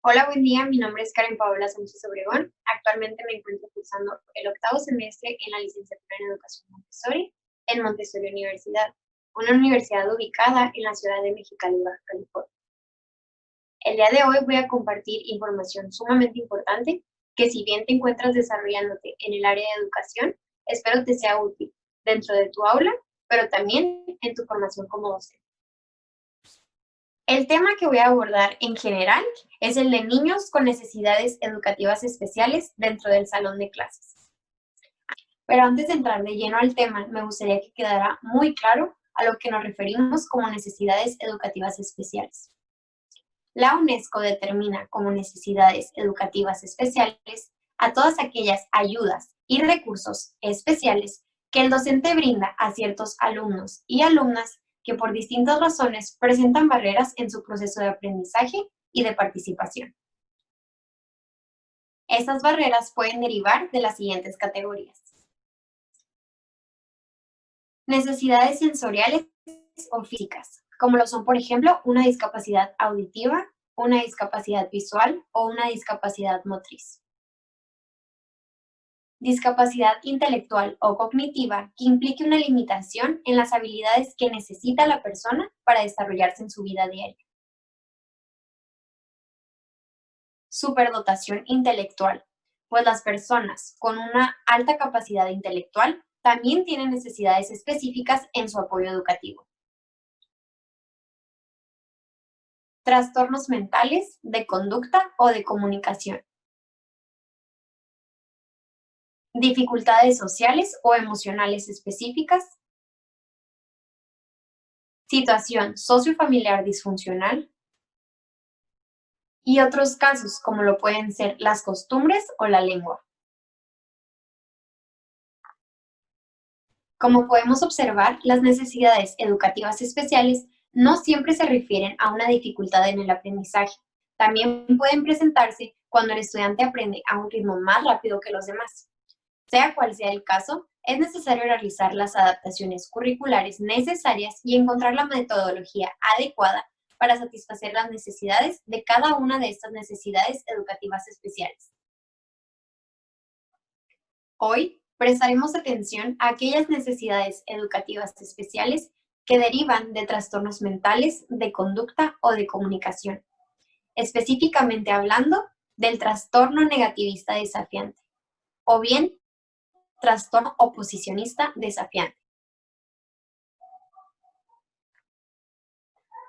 Hola, buen día. Mi nombre es Karen Paola Sánchez Obregón. Actualmente me encuentro cursando el octavo semestre en la licenciatura en Educación Montessori en Montessori Universidad, una universidad ubicada en la ciudad de Mexicali, Baja California. El día de hoy voy a compartir información sumamente importante que, si bien te encuentras desarrollándote en el área de educación, espero te sea útil dentro de tu aula, pero también en tu formación como docente. El tema que voy a abordar en general es el de niños con necesidades educativas especiales dentro del salón de clases. Pero antes de entrar de lleno al tema, me gustaría que quedara muy claro a lo que nos referimos como necesidades educativas especiales. La UNESCO determina como necesidades educativas especiales a todas aquellas ayudas y recursos especiales que el docente brinda a ciertos alumnos y alumnas que por distintas razones presentan barreras en su proceso de aprendizaje y de participación. Estas barreras pueden derivar de las siguientes categorías: necesidades sensoriales o físicas, como lo son, por ejemplo, una discapacidad auditiva, una discapacidad visual o una discapacidad motriz. Discapacidad intelectual o cognitiva que implique una limitación en las habilidades que necesita la persona para desarrollarse en su vida diaria. Superdotación intelectual, pues las personas con una alta capacidad intelectual también tienen necesidades específicas en su apoyo educativo. Trastornos mentales, de conducta o de comunicación. Dificultades sociales o emocionales específicas. Situación sociofamiliar disfuncional. Y otros casos, como lo pueden ser las costumbres o la lengua. Como podemos observar, las necesidades educativas especiales no siempre se refieren a una dificultad en el aprendizaje. También pueden presentarse cuando el estudiante aprende a un ritmo más rápido que los demás. Sea cual sea el caso, es necesario realizar las adaptaciones curriculares necesarias y encontrar la metodología adecuada para satisfacer las necesidades de cada una de estas necesidades educativas especiales. Hoy prestaremos atención a aquellas necesidades educativas especiales que derivan de trastornos mentales, de conducta o de comunicación, específicamente hablando del trastorno negativista desafiante, o bien trastorno oposicionista desafiante.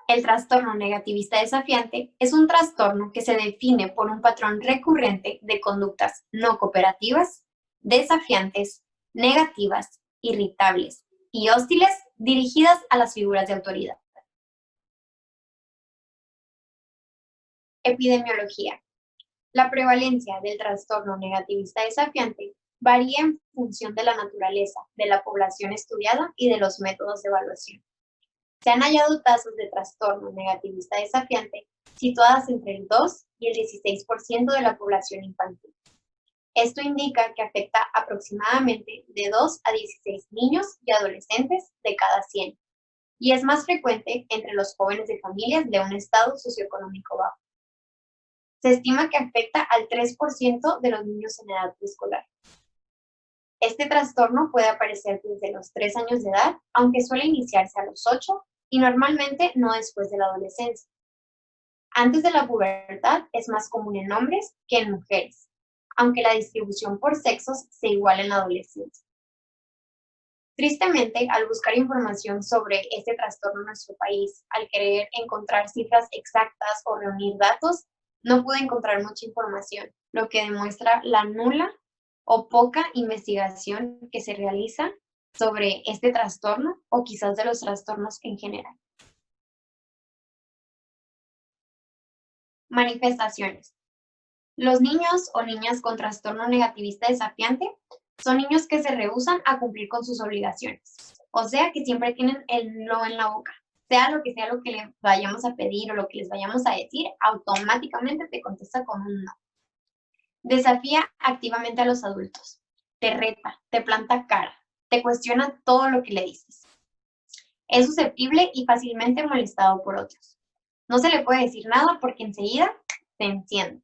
El trastorno negativista desafiante es un trastorno que se define por un patrón recurrente de conductas no cooperativas, desafiantes, negativas, irritables y hostiles dirigidas a las figuras de autoridad. Epidemiología. La prevalencia del trastorno negativista desafiante varía en función de la naturaleza de la población estudiada y de los métodos de evaluación. Se han hallado tasas de trastorno negativista desafiante situadas entre el 2 y el 16% de la población infantil. Esto indica que afecta aproximadamente de 2 a 16 niños y adolescentes de cada 100, y es más frecuente entre los jóvenes de familias de un estado socioeconómico bajo. Se estima que afecta al 3% de los niños en edad preescolar. Este trastorno puede aparecer desde los 3 años de edad, aunque suele iniciarse a los 8 y normalmente no después de la adolescencia. Antes de la pubertad es más común en hombres que en mujeres, aunque la distribución por sexos se iguala en la adolescencia. Tristemente, al buscar información sobre este trastorno en nuestro país, al querer encontrar cifras exactas o reunir datos, no pude encontrar mucha información, lo que demuestra la nula o poca investigación que se realiza sobre este trastorno o quizás de los trastornos en general. Manifestaciones. Los niños o niñas con trastorno negativista desafiante son niños que se rehúsan a cumplir con sus obligaciones, o sea que siempre tienen el no en la boca. Sea lo que les vayamos a pedir o lo que les vayamos a decir, automáticamente te contesta con un no. Desafía activamente a los adultos, te reta, te planta cara, te cuestiona todo lo que le dices. Es susceptible y fácilmente molestado por otros. No se le puede decir nada porque enseguida se enciende,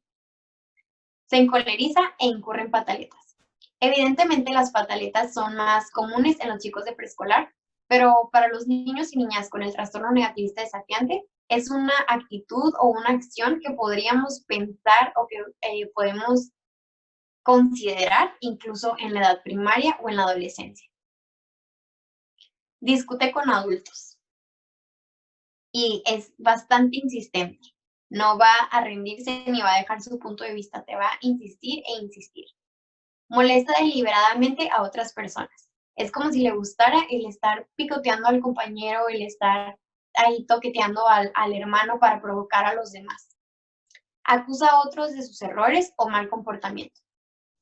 se encoleriza e incurre en pataletas. Evidentemente las pataletas son más comunes en los chicos de preescolar, pero para los niños y niñas con el trastorno negativista desafiante es una actitud o una acción que podríamos pensar o que podemos considerar incluso en la edad primaria o en la adolescencia. Discute con adultos y es bastante insistente. No va a rendirse ni va a dejar su punto de vista, te va a insistir e insistir. Molesta deliberadamente a otras personas. Es como si le gustara el estar picoteando al compañero, el estar ahí toqueteando al hermano para provocar a los demás. Acusa a otros de sus errores o mal comportamiento.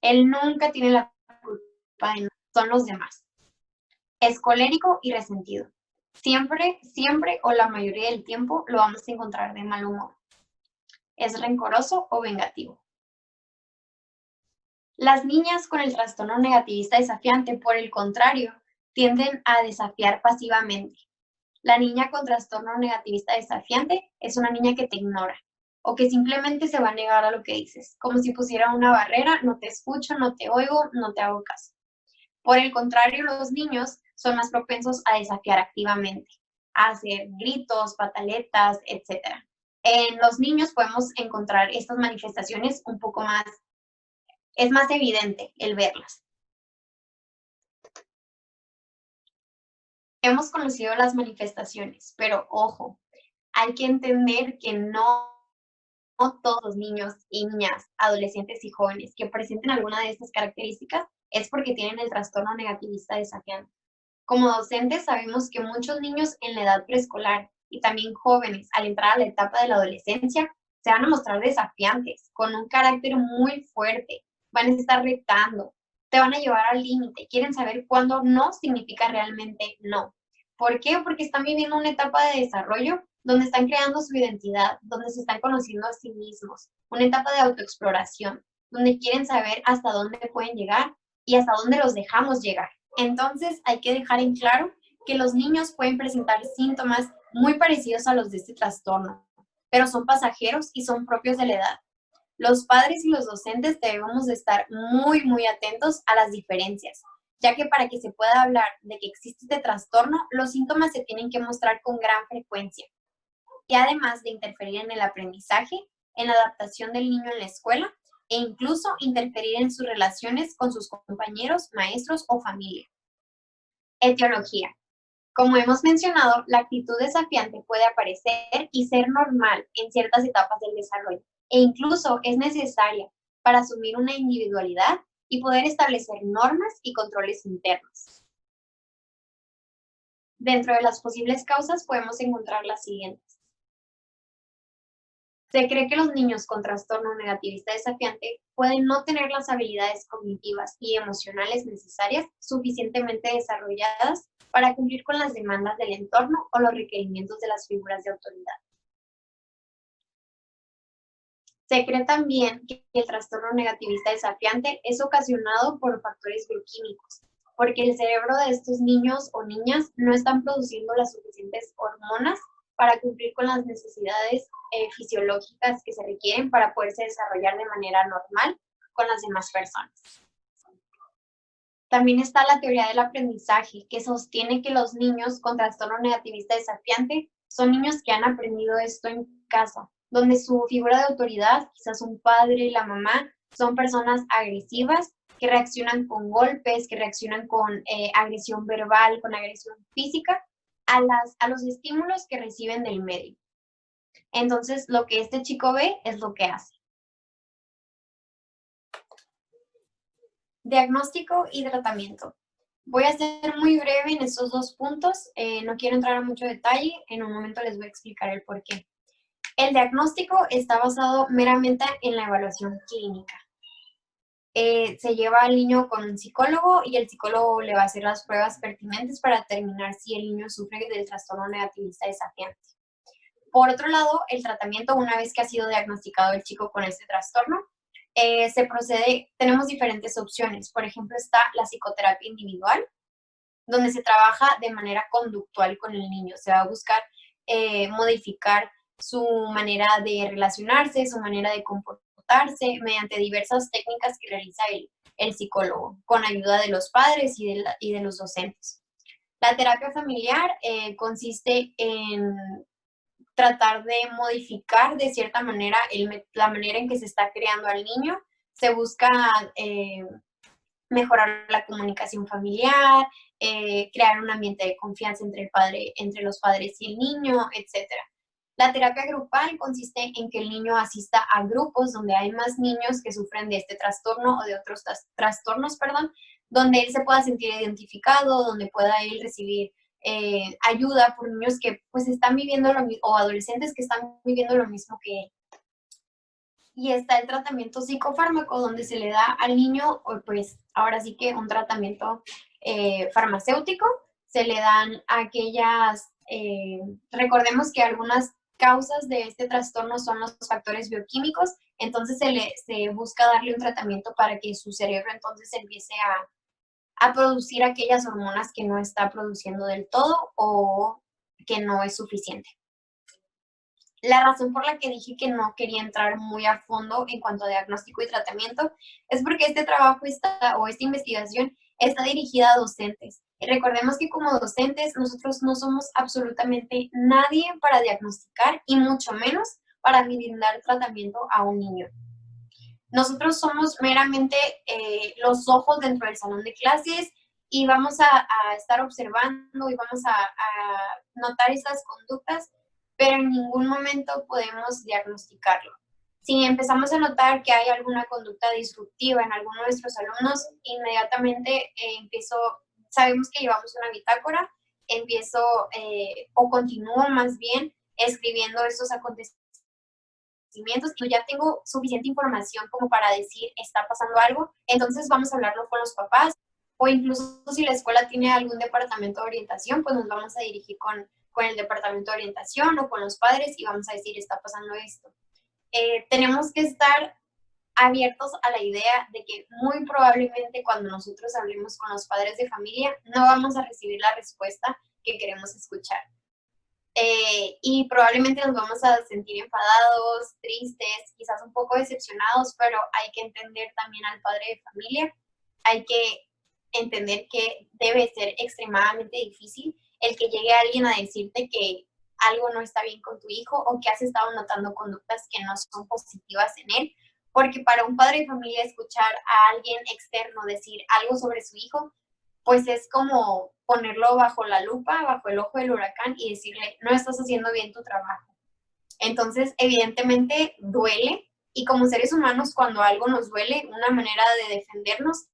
Él nunca tiene la culpa de nada, son los demás. Es colérico y resentido. Siempre o la mayoría del tiempo lo vamos a encontrar de mal humor. Es rencoroso o vengativo. Las niñas con el trastorno negativista desafiante, por el contrario, tienden a desafiar pasivamente. La niña con trastorno negativista desafiante es una niña que te ignora o que simplemente se va a negar a lo que dices, como si pusiera una barrera, no te escucho, no te oigo, no te hago caso. Por el contrario, los niños son más propensos a desafiar activamente, a hacer gritos, pataletas, etc. En los niños podemos encontrar estas manifestaciones un poco más, es más evidente el verlas. Hemos conocido las manifestaciones, pero ojo, hay que entender que no todos los niños y niñas, adolescentes y jóvenes que presenten alguna de estas características es porque tienen el trastorno negativista desafiante. Como docentes sabemos que muchos niños en la edad preescolar y también jóvenes al entrar a la etapa de la adolescencia se van a mostrar desafiantes, con un carácter muy fuerte, van a estar retando, te van a llevar al límite, quieren saber cuándo no significa realmente no. ¿Por qué? Porque están viviendo una etapa de desarrollo donde están creando su identidad, donde se están conociendo a sí mismos, una etapa de autoexploración, donde quieren saber hasta dónde pueden llegar y hasta dónde los dejamos llegar. Entonces hay que dejar en claro que los niños pueden presentar síntomas muy parecidos a los de este trastorno, pero son pasajeros y son propios de la edad. Los padres y los docentes debemos de estar muy atentos a las diferencias, ya que para que se pueda hablar de que existe este trastorno, los síntomas se tienen que mostrar con gran frecuencia. Y además de interferir en el aprendizaje, en la adaptación del niño en la escuela e incluso interferir en sus relaciones con sus compañeros, maestros o familia. Etiología. Como hemos mencionado, la actitud desafiante puede aparecer y ser normal en ciertas etapas del desarrollo e incluso es necesaria para asumir una individualidad y poder establecer normas y controles internos. Dentro de las posibles causas podemos encontrar las siguientes. Se cree que los niños con trastorno negativista desafiante pueden no tener las habilidades cognitivas y emocionales necesarias suficientemente desarrolladas para cumplir con las demandas del entorno o los requerimientos de las figuras de autoridad. Se cree también que el trastorno negativista desafiante es ocasionado por factores bioquímicos, porque el cerebro de estos niños o niñas no están produciendo las suficientes hormonas para cumplir con las necesidades fisiológicas que se requieren para poderse desarrollar de manera normal con las demás personas. También está la teoría del aprendizaje, que sostiene que los niños con trastorno negativista desafiante son niños que han aprendido esto en casa, donde su figura de autoridad, quizás un padre, la mamá, son personas agresivas que reaccionan con golpes, que reaccionan con agresión verbal, con agresión física, a los estímulos que reciben del medio. Entonces, lo que este chico ve es lo que hace. Diagnóstico y tratamiento. Voy a ser muy breve en estos dos puntos, no quiero entrar a mucho detalle, en un momento les voy a explicar el por qué. El diagnóstico está basado meramente en la evaluación clínica. Se lleva al niño con un psicólogo y el psicólogo le va a hacer las pruebas pertinentes para determinar si el niño sufre del trastorno negativista desafiante. Por otro lado, el tratamiento, una vez que ha sido diagnosticado el chico con este trastorno, se procede, tenemos diferentes opciones. Por ejemplo, está la psicoterapia individual, donde se trabaja de manera conductual con el niño. Se va a buscar modificar su manera de relacionarse, su manera de comportarse, mediante diversas técnicas que realiza el psicólogo, con ayuda de los padres y de los docentes. La terapia familiar consiste en tratar de modificar de cierta manera la manera en que se está creando al niño. Se busca mejorar la comunicación familiar, crear un ambiente de confianza entre los padres y el niño, etc. La terapia grupal consiste en que el niño asista a grupos donde hay más niños que sufren de este trastorno o de otros trastornos, perdón, donde él se pueda sentir identificado, donde pueda él recibir ayuda por niños que pues están viviendo lo mismo, o adolescentes que están viviendo lo mismo que él. Y está el tratamiento psicofármaco, donde se le da al niño, pues ahora sí que un tratamiento farmacéutico. Se le dan aquellas, recordemos que algunas causas de este trastorno son los factores bioquímicos, entonces se busca darle un tratamiento para que su cerebro entonces empiece a producir aquellas hormonas que no está produciendo del todo o que no es suficiente. La razón por la que dije que no quería entrar muy a fondo en cuanto a diagnóstico y tratamiento es porque este trabajo esta investigación está dirigida a docentes. Y recordemos que como docentes nosotros no somos absolutamente nadie para diagnosticar y mucho menos para brindar tratamiento a un niño. Nosotros somos meramente los ojos dentro del salón de clases y vamos a estar observando y vamos a notar esas conductas, pero en ningún momento podemos diagnosticarlo. Si empezamos a notar que hay alguna conducta disruptiva en alguno de nuestros alumnos, inmediatamente sabemos que llevamos una bitácora, empiezo o continúo más bien escribiendo estos acontecimientos. Y ya tengo suficiente información como para decir está pasando algo, entonces vamos a hablarlo con los papás, o incluso si la escuela tiene algún departamento de orientación, pues nos vamos a dirigir con el departamento de orientación o con los padres y vamos a decir está pasando esto. Tenemos que estar abiertos a la idea de que muy probablemente cuando nosotros hablemos con los padres de familia no vamos a recibir la respuesta que queremos escuchar. Y probablemente nos vamos a sentir enfadados, tristes, quizás un poco decepcionados, pero hay que entender también al padre de familia, hay que entender que debe ser extremadamente difícil el que llegue alguien a decirte que algo no está bien con tu hijo o que has estado notando conductas que no son positivas en él, porque para un padre de familia escuchar a alguien externo decir algo sobre su hijo, pues es como ponerlo bajo la lupa, bajo el ojo del huracán y decirle, no estás haciendo bien tu trabajo. Entonces, evidentemente, duele, y como seres humanos, cuando algo nos duele, una manera de defendernos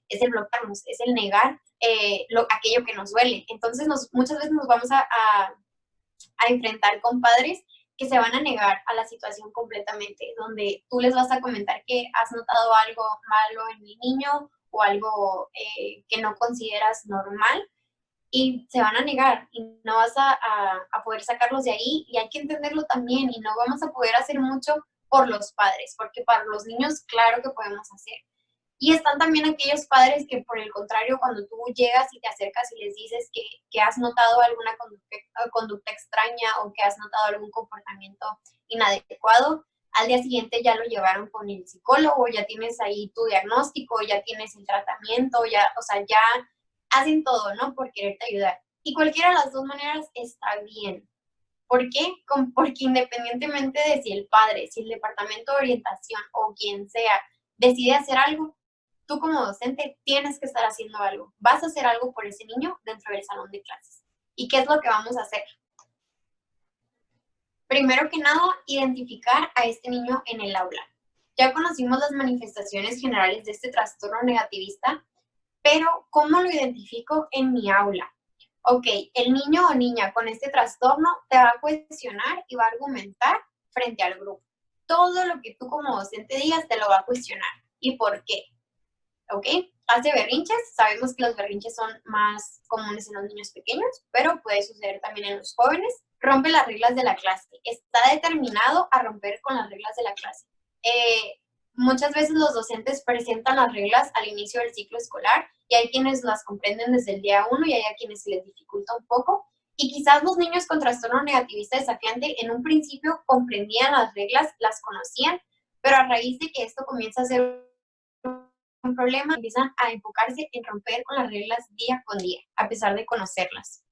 es el bloquearnos, es el negar aquello que nos duele. Entonces, muchas veces nos vamos a enfrentar con padres que se van a negar a la situación completamente, donde tú les vas a comentar que has notado algo malo en mi niño o algo que no consideras normal, y se van a negar y no vas a poder sacarlos de ahí, y hay que entenderlo también, y no vamos a poder hacer mucho por los padres, porque para los niños claro que podemos hacer. Y están también aquellos padres que, por el contrario, cuando tú llegas y te acercas y les dices que has notado alguna conducta extraña o que has notado algún comportamiento inadecuado, al día siguiente ya lo llevaron con el psicólogo, ya tienes ahí tu diagnóstico, ya tienes el tratamiento, ya hacen todo, ¿no? Por quererte ayudar. Y cualquiera de las dos maneras está bien. ¿Por qué? Porque independientemente de si el padre, si el departamento de orientación o quien sea decide hacer algo, tú como docente tienes que estar haciendo algo. Vas a hacer algo por ese niño dentro del salón de clases. ¿Y qué es lo que vamos a hacer? Primero que nada, identificar a este niño en el aula. Ya conocimos las manifestaciones generales de este trastorno negativista, pero ¿cómo lo identifico en mi aula? Ok, el niño o niña con este trastorno te va a cuestionar y va a argumentar frente al grupo. Todo lo que tú como docente digas te lo va a cuestionar. ¿Y por qué? ¿Ok? Hace berrinches, sabemos que los berrinches son más comunes en los niños pequeños, pero puede suceder también en los jóvenes. Rompe las reglas de la clase, está determinado a romper con las reglas de la clase. Muchas veces los docentes presentan las reglas al inicio del ciclo escolar y hay quienes las comprenden desde el día 1 y hay a quienes se les dificulta un poco. Y quizás los niños con trastorno negativista desafiante en un principio comprendían las reglas, las conocían, pero a raíz de que esto comienza a ser un problema, empiezan a enfocarse en romper con las reglas día con día, a pesar de conocerlas.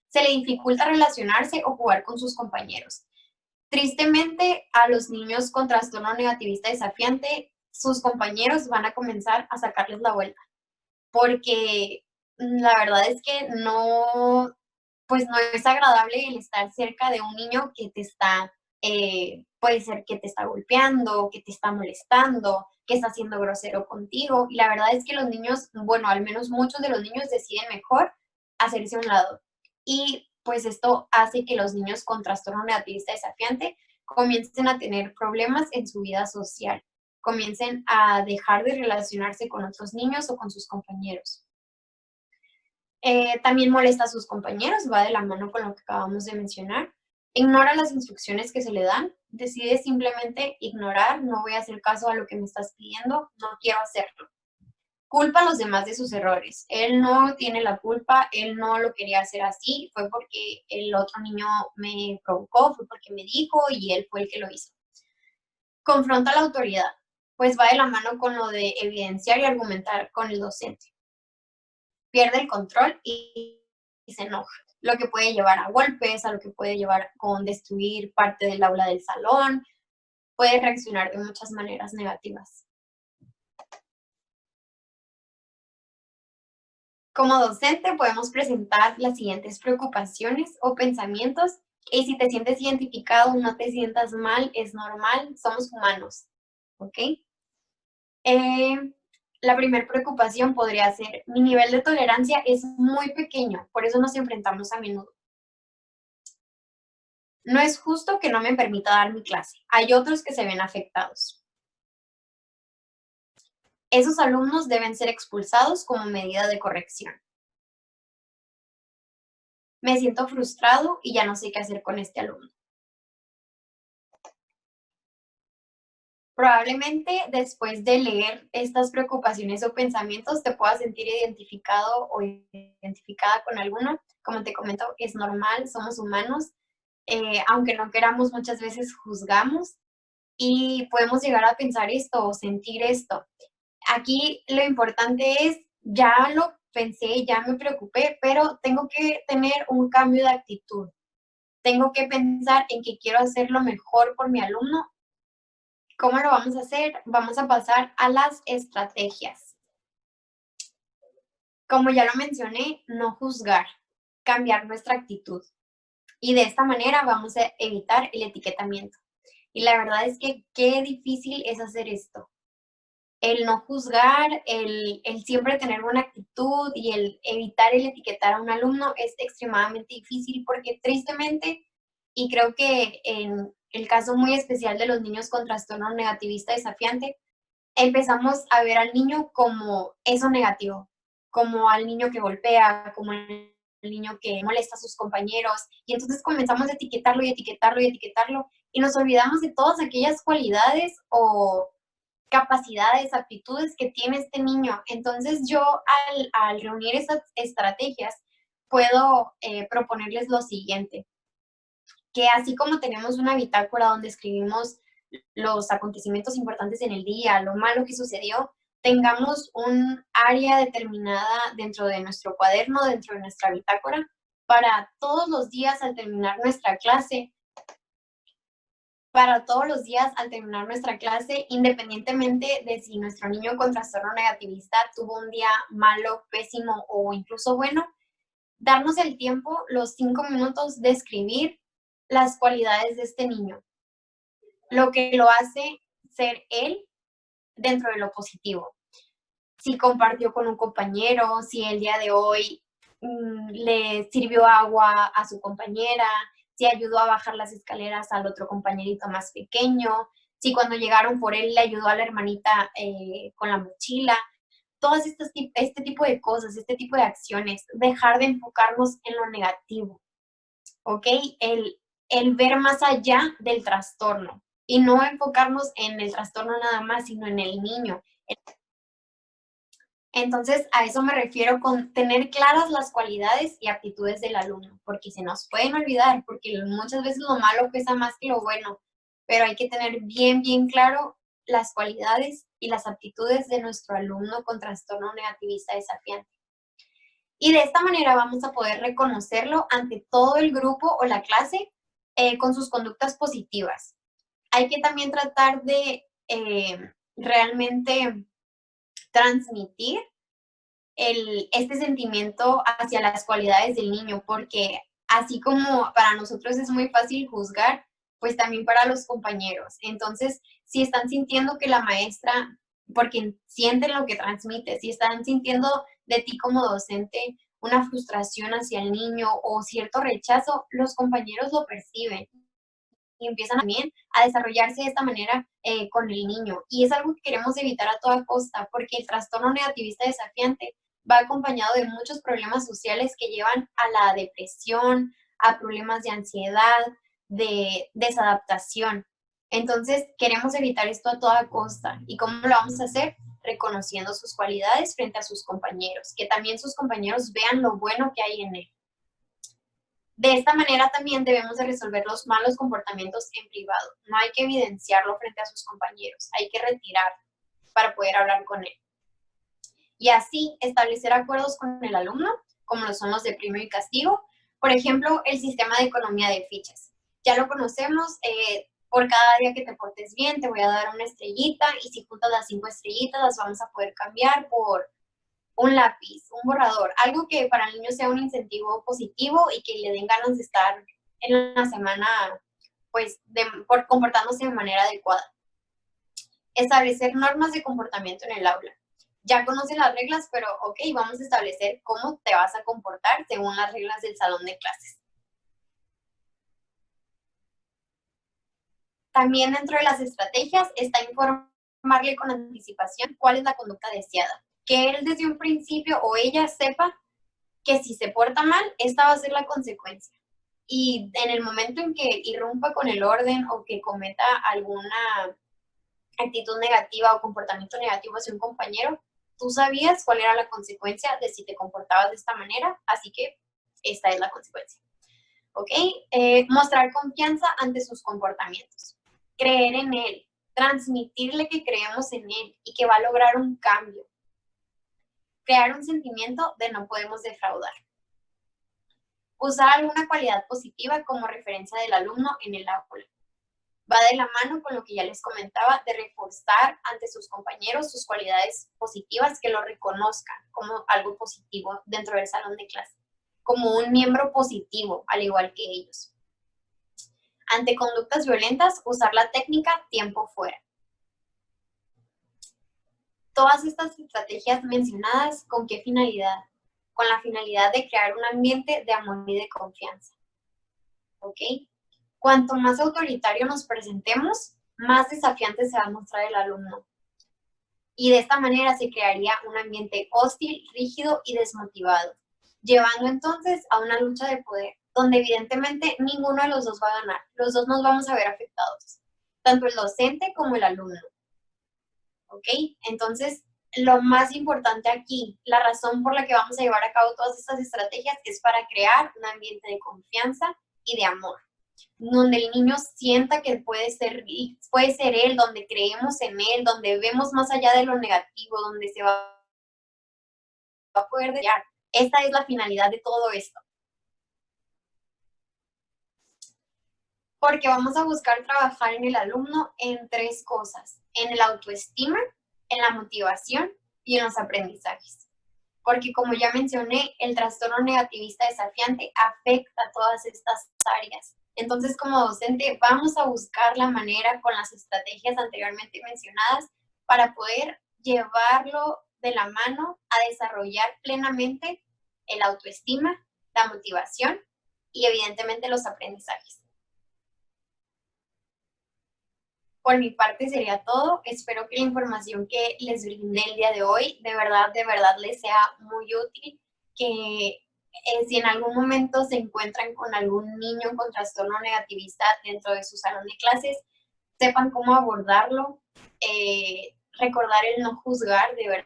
Se le dificulta relacionarse o jugar con sus compañeros. Tristemente, a los niños con trastorno negativista desafiante, sus compañeros van a comenzar a sacarles la vuelta, porque la verdad es que no, pues no es agradable el estar cerca de un niño que te está, puede ser que te está golpeando, que te está molestando, que está siendo grosero contigo. Y la verdad es que los niños, bueno, al menos muchos de los niños deciden mejor hacerse a un lado. Y pues esto hace que los niños con trastorno negativista desafiante comiencen a tener problemas en su vida social, comiencen a dejar de relacionarse con otros niños o con sus compañeros. También molesta a sus compañeros, va de la mano con lo que acabamos de mencionar. Ignora las instrucciones que se le dan, decide simplemente ignorar, no voy a hacer caso a lo que me estás pidiendo, no quiero hacerlo. Culpa a los demás de sus errores. Él no tiene la culpa, él no lo quería hacer así, fue porque el otro niño me provocó, fue porque me dijo y él fue el que lo hizo. Confronta a la autoridad, pues va de la mano con lo de evidenciar y argumentar con el docente. Pierde el control y se enoja, lo que puede llevar a golpes, a lo que puede llevar con destruir parte del aula del salón, puede reaccionar de muchas maneras negativas. Como docente podemos presentar las siguientes preocupaciones o pensamientos y si te sientes identificado, no te sientas mal, es normal, somos humanos, ¿ok? La primera preocupación podría ser, mi nivel de tolerancia es muy pequeño, por eso nos enfrentamos a menudo. No es justo que no me permita dar mi clase. Hay otros que se ven afectados. Esos alumnos deben ser expulsados como medida de corrección. Me siento frustrado y ya no sé qué hacer con este alumno. Probablemente después de leer estas preocupaciones o pensamientos te puedas sentir identificado o identificada con alguno. Como te comento, es normal, somos humanos. Aunque no queramos, muchas veces juzgamos y podemos llegar a pensar esto o sentir esto. Aquí lo importante es, ya lo pensé, ya me preocupé, pero tengo que tener un cambio de actitud. Tengo que pensar en que quiero hacer lo mejor por mi alumno. ¿Cómo lo vamos a hacer? Vamos a pasar a las estrategias. Como ya lo mencioné, no juzgar, cambiar nuestra actitud. Y de esta manera vamos a evitar el etiquetamiento. Y la verdad es que qué difícil es hacer esto. El no juzgar, el siempre tener buena actitud y el evitar el etiquetar a un alumno es extremadamente difícil porque tristemente, y creo que en el caso muy especial de los niños con trastorno negativista desafiante, empezamos a ver al niño como eso negativo, como al niño que golpea, como el niño que molesta a sus compañeros, y entonces comenzamos a etiquetarlo y etiquetarlo y etiquetarlo, y nos olvidamos de todas aquellas cualidades o capacidades, aptitudes que tiene este niño. Entonces yo al reunir esas estrategias puedo proponerles lo siguiente, que así como tenemos una bitácora donde escribimos los acontecimientos importantes en el día, lo malo que sucedió, tengamos un área determinada dentro de nuestro cuaderno, dentro de nuestra bitácora, para todos los días al terminar nuestra clase, independientemente de si nuestro niño con trastorno negativista tuvo un día malo, pésimo o incluso bueno, darnos el tiempo, los 5 minutos de escribir las cualidades de este niño, lo que lo hace ser él dentro de lo positivo. Si compartió con un compañero, si el día de hoy le sirvió agua a su compañera, si ayudó a bajar las escaleras al otro compañerito más pequeño, si cuando llegaron por él le ayudó a la hermanita con la mochila. Todas este tipo de cosas, este tipo de acciones, dejar de enfocarnos en lo negativo, ¿ok? El ver más allá del trastorno y no enfocarnos en el trastorno nada más, sino en el niño. Entonces, a eso me refiero con tener claras las cualidades y aptitudes del alumno, porque se nos pueden olvidar, porque muchas veces lo malo pesa más que lo bueno, pero hay que tener bien, bien claro las cualidades y las aptitudes de nuestro alumno con trastorno negativista desafiante. Y de esta manera vamos a poder reconocerlo ante todo el grupo o la clase con sus conductas positivas. Hay que también tratar de realmente transmitir este sentimiento hacia las cualidades del niño, porque así como para nosotros es muy fácil juzgar, pues también para los compañeros. Entonces, si están sintiendo que la maestra, porque sienten lo que transmite, si están sintiendo de ti como docente una frustración hacia el niño o cierto rechazo, los compañeros lo perciben y empiezan también a desarrollarse de esta manera con el niño. Y es algo que queremos evitar a toda costa, porque el trastorno negativista desafiante va acompañado de muchos problemas sociales que llevan a la depresión, a problemas de ansiedad, de desadaptación. Entonces, queremos evitar esto a toda costa. ¿Y cómo lo vamos a hacer? Reconociendo sus cualidades frente a sus compañeros, que también sus compañeros vean lo bueno que hay en él. De esta manera también debemos de resolver los malos comportamientos en privado. No hay que evidenciarlo frente a sus compañeros, hay que retirarlo para poder hablar con él. Y así establecer acuerdos con el alumno, como lo son los de premio y castigo. Por ejemplo, el sistema de economía de fichas. Ya lo conocemos, por cada día que te portes bien te voy a dar una estrellita y si juntas las 5 estrellitas las vamos a poder cambiar por un lápiz, un borrador, algo que para el niño sea un incentivo positivo y que le den ganas de estar en la semana, pues, por comportándose de manera adecuada. Establecer normas de comportamiento en el aula. Ya conocen las reglas, pero ok, vamos a establecer cómo te vas a comportar según las reglas del salón de clases. También dentro de las estrategias está informarle con anticipación cuál es la conducta deseada. Que él desde un principio o ella sepa que si se porta mal, esta va a ser la consecuencia. Y en el momento en que irrumpa con el orden o que cometa alguna actitud negativa o comportamiento negativo hacia un compañero, tú sabías cuál era la consecuencia de si te comportabas de esta manera, así que esta es la consecuencia. ¿Ok? Mostrar confianza ante sus comportamientos. Creer en él, transmitirle que creemos en él y que va a lograr un cambio. Crear un sentimiento de no podemos defraudar. Usar alguna cualidad positiva como referencia del alumno en el aula. Va de la mano con lo que ya les comentaba de reforzar ante sus compañeros sus cualidades positivas, que lo reconozcan como algo positivo dentro del salón de clase, como un miembro positivo, al igual que ellos. Ante conductas violentas, usar la técnica tiempo fuera. Todas estas estrategias mencionadas, ¿con qué finalidad? Con la finalidad de crear un ambiente de amor y de confianza. ¿Ok? Cuanto más autoritario nos presentemos, más desafiante se va a mostrar el alumno. Y de esta manera se crearía un ambiente hostil, rígido y desmotivado, llevando entonces a una lucha de poder, donde evidentemente ninguno de los dos va a ganar. Los dos nos vamos a ver afectados, tanto el docente como el alumno. ¿Ok? Entonces, lo más importante aquí, la razón por la que vamos a llevar a cabo todas estas estrategias es para crear un ambiente de confianza y de amor, donde el niño sienta que puede ser él, donde creemos en él, donde vemos más allá de lo negativo, donde se va a poder desarrollar. Esta es la finalidad de todo esto. Porque vamos a buscar trabajar en el alumno en 3 cosas: en el autoestima, en la motivación y en los aprendizajes. Porque como ya mencioné, el trastorno negativista desafiante afecta todas estas áreas. Entonces, como docente, vamos a buscar la manera con las estrategias anteriormente mencionadas para poder llevarlo de la mano a desarrollar plenamente el autoestima, la motivación y evidentemente los aprendizajes. Por mi parte sería todo. Espero que la información que les brindé el día de hoy de verdad les sea muy útil, que si en algún momento se encuentran con algún niño con trastorno negativista dentro de su salón de clases, sepan cómo abordarlo, recordar el no juzgar de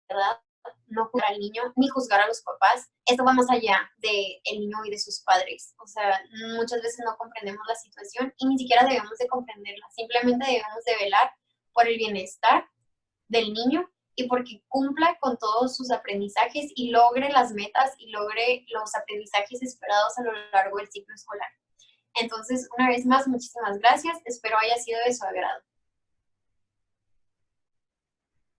verdad no juzgar al niño ni juzgar a los papás. Esto va más allá del niño y de sus padres. O sea, muchas veces no comprendemos la situación y ni siquiera debemos de comprenderla. Simplemente debemos de velar por el bienestar del niño y porque cumpla con todos sus aprendizajes y logre las metas y logre los aprendizajes esperados a lo largo del ciclo escolar. Entonces, una vez más, muchísimas gracias. Espero haya sido de su agrado.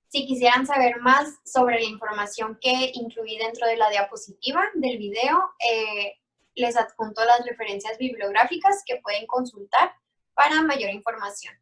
Si quisieran saber más sobre la información que incluí dentro de la diapositiva del video, les adjunto las referencias bibliográficas que pueden consultar para mayor información.